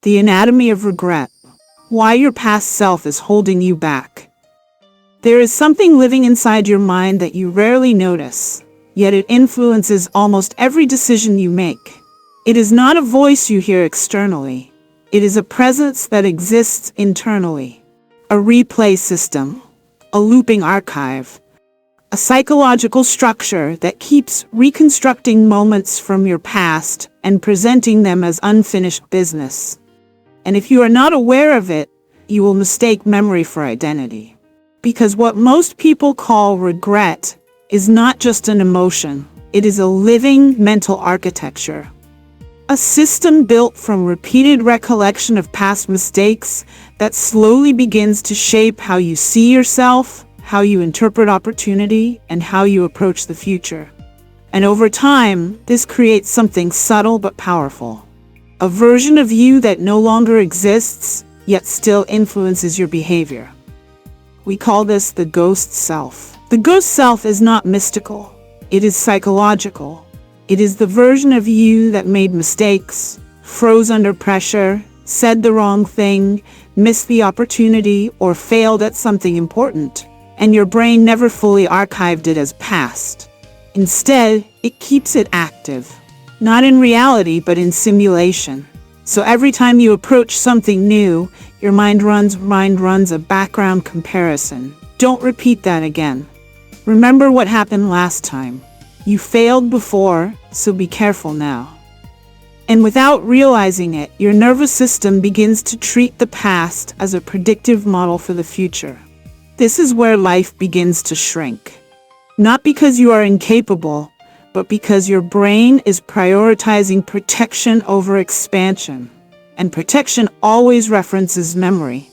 The anatomy of regret. Why your past self is holding you back. There is something living inside your mind that you rarely notice, yet it influences almost every decision you make. It is not a voice you hear externally. It is a presence that exists internally. A replay system, a looping archive, a psychological structure that keeps reconstructing moments from your past and presenting them as unfinished business. And if you are not aware of it, you will mistake memory for identity. Because what most people call regret is not just an emotion, it is a living mental architecture. A system built from repeated recollection of past mistakes that slowly begins to shape how you see yourself, how you interpret opportunity, and how you approach the future. And over time, this creates something subtle but powerful. A version of you that no longer exists, yet still influences your behavior. We call this the ghost self. The ghost self is not mystical. It is psychological. It is the version of you that made mistakes, froze under pressure, said the wrong thing, missed the opportunity, or failed at something important, and your brain never fully archived it as past. Instead, it keeps it active. Not in reality, but in simulation. So every time you approach something new, your mind runs a background comparison. Don't repeat that again. Remember what happened last time. You failed before, so be careful now. And without realizing it, your nervous system begins to treat the past as a predictive model for the future. This is where life begins to shrink. Not because you are incapable, but because your brain is prioritizing protection over expansion. And protection always references memory.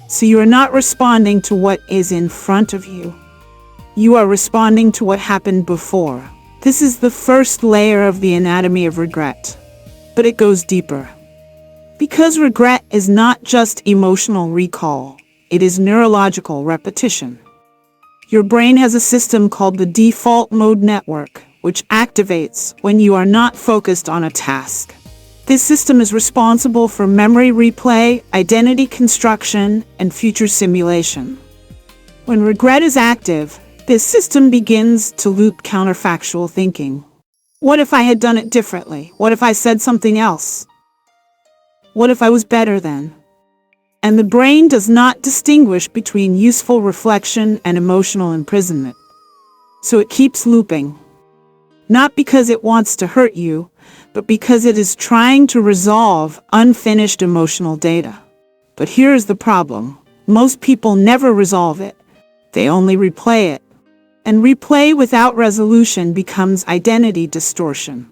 So you are not responding to what is in front of you. You are responding to what happened before. This is the first layer of the anatomy of regret. But it goes deeper. Because regret is not just emotional recall, it is neurological repetition. Your brain has a system called the default mode network, which activates when you are not focused on a task. This system is responsible for memory replay, identity construction, and future simulation. When regret is active, this system begins to loop counterfactual thinking. What if I had done it differently? What if I said something else? What if I was better then? And the brain does not distinguish between useful reflection and emotional imprisonment. So it keeps looping. Not because it wants to hurt you, but because it is trying to resolve unfinished emotional data. But here's the problem. Most people never resolve it. They only replay it. And replay without resolution becomes identity distortion.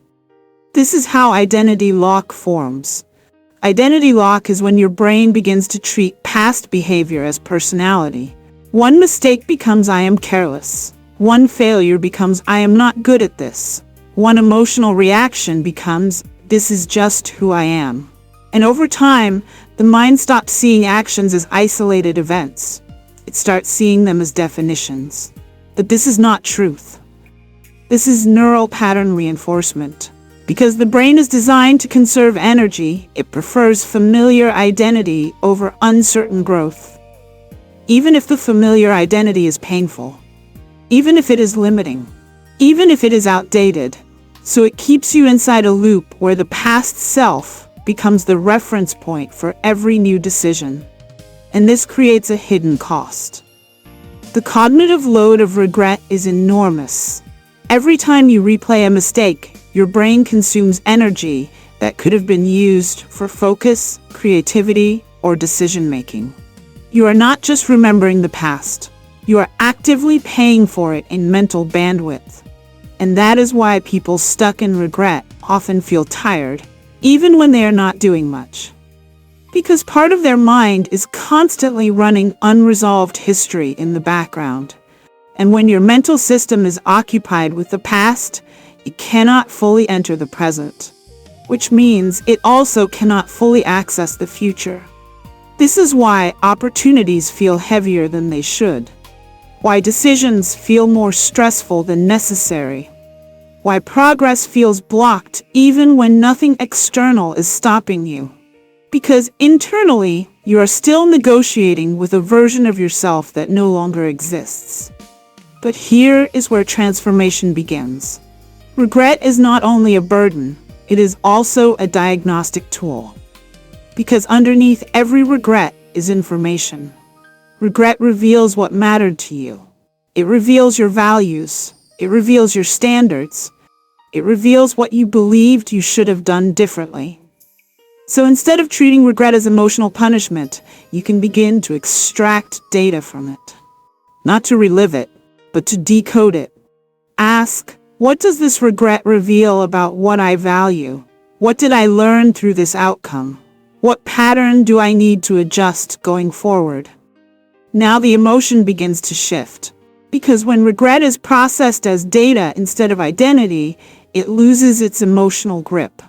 This is how identity lock forms. Identity lock is when your brain begins to treat past behavior as personality. One mistake becomes I am careless. One failure becomes I am not good at this. One emotional reaction becomes this is just who I am. And over time, the mind stops seeing actions as isolated events. It starts seeing them as definitions. But this is not truth. This is neural pattern reinforcement. Because the brain is designed to conserve energy, it prefers familiar identity over uncertain growth. Even if the familiar identity is painful. Even if it is limiting. Even if it is outdated. So it keeps you inside a loop where the past self becomes the reference point for every new decision. And this creates a hidden cost. The cognitive load of regret is enormous. Every time you replay a mistake, your brain consumes energy that could have been used for focus, creativity, or decision-making. You are not just remembering the past. You are actively paying for it in mental bandwidth. And that is why people stuck in regret often feel tired, even when they are not doing much. Because part of their mind is constantly running unresolved history in the background. And when your mental system is occupied with the past, it cannot fully enter the present, which means it also cannot fully access the future. This is why opportunities feel heavier than they should. Why decisions feel more stressful than necessary. Why progress feels blocked even when nothing external is stopping you. Because internally, you are still negotiating with a version of yourself that no longer exists. But here is where transformation begins. Regret is not only a burden, it is also a diagnostic tool. Because underneath every regret is information. Regret reveals what mattered to you. It reveals your values. It reveals your standards. It reveals what you believed you should have done differently. So instead of treating regret as emotional punishment, you can begin to extract data from it. Not to relive it, but to decode it. Ask, what does this regret reveal about what I value? What did I learn through this outcome? What pattern do I need to adjust going forward? Now the emotion begins to shift. Because when regret is processed as data instead of identity, it loses its emotional grip.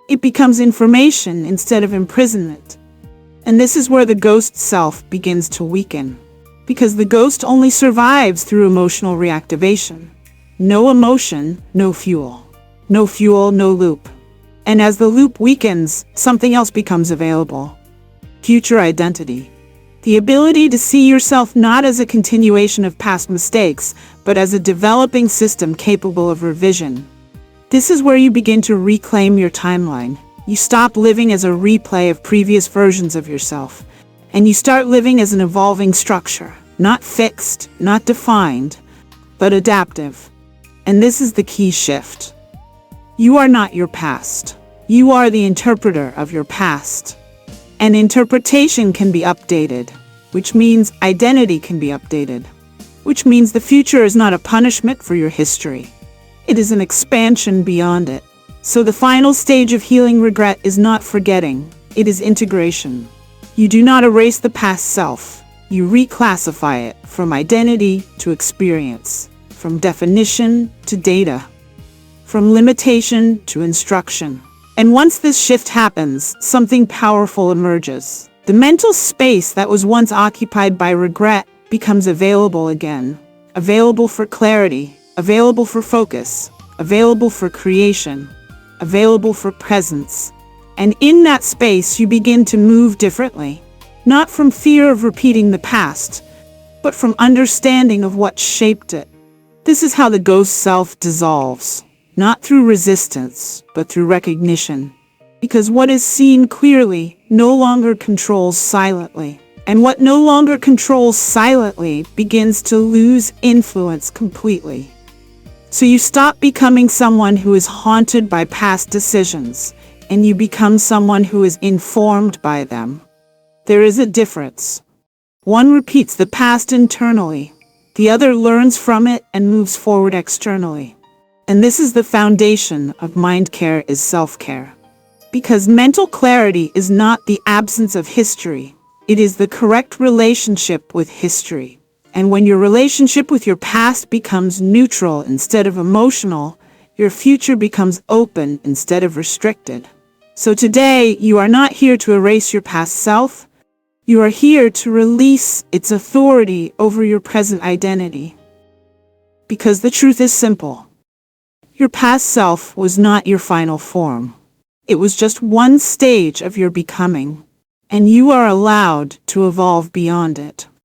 It becomes information instead of imprisonment. And this is where the ghost self begins to weaken. Because the ghost only survives through emotional reactivation. No emotion, no fuel. No fuel, no loop. And as the loop weakens, something else becomes available. Future identity. The ability to see yourself not as a continuation of past mistakes, but as a developing system capable of revision. This is where you begin to reclaim your timeline. You stop living as a replay of previous versions of yourself, and you start living as an evolving structure, not fixed, not defined, but adaptive. And this is the key shift. You are not your past. You are the interpreter of your past. And interpretation can be updated, which means identity can be updated, which means the future is not a punishment for your history. It is an expansion beyond it. So the final stage of healing regret is not forgetting, it is integration. You do not erase the past self. You reclassify it from identity to experience, from definition to data, from limitation to instruction. And once this shift happens, something powerful emerges. The mental space that was once occupied by regret becomes available again. Available for clarity, available for focus, available for creation, available for presence. And in that space, you begin to move differently. Not from fear of repeating the past, but from understanding of what shaped it. This is how the ghost self dissolves. Not through resistance, but through recognition. Because what is seen clearly no longer controls silently. And what no longer controls silently begins to lose influence completely. So you stop becoming someone who is haunted by past decisions, and you become someone who is informed by them. There is a difference. One repeats the past internally. The other learns from it and moves forward externally. And this is the foundation of mind care is self-care. Because mental clarity is not the absence of history. It is the correct relationship with history. And when your relationship with your past becomes neutral instead of emotional, your future becomes open instead of restricted. So today, you are not here to erase your past self. You are here to release its authority over your present identity. Because the truth is simple. Your past self was not your final form. It was just one stage of your becoming, and you are allowed to evolve beyond it.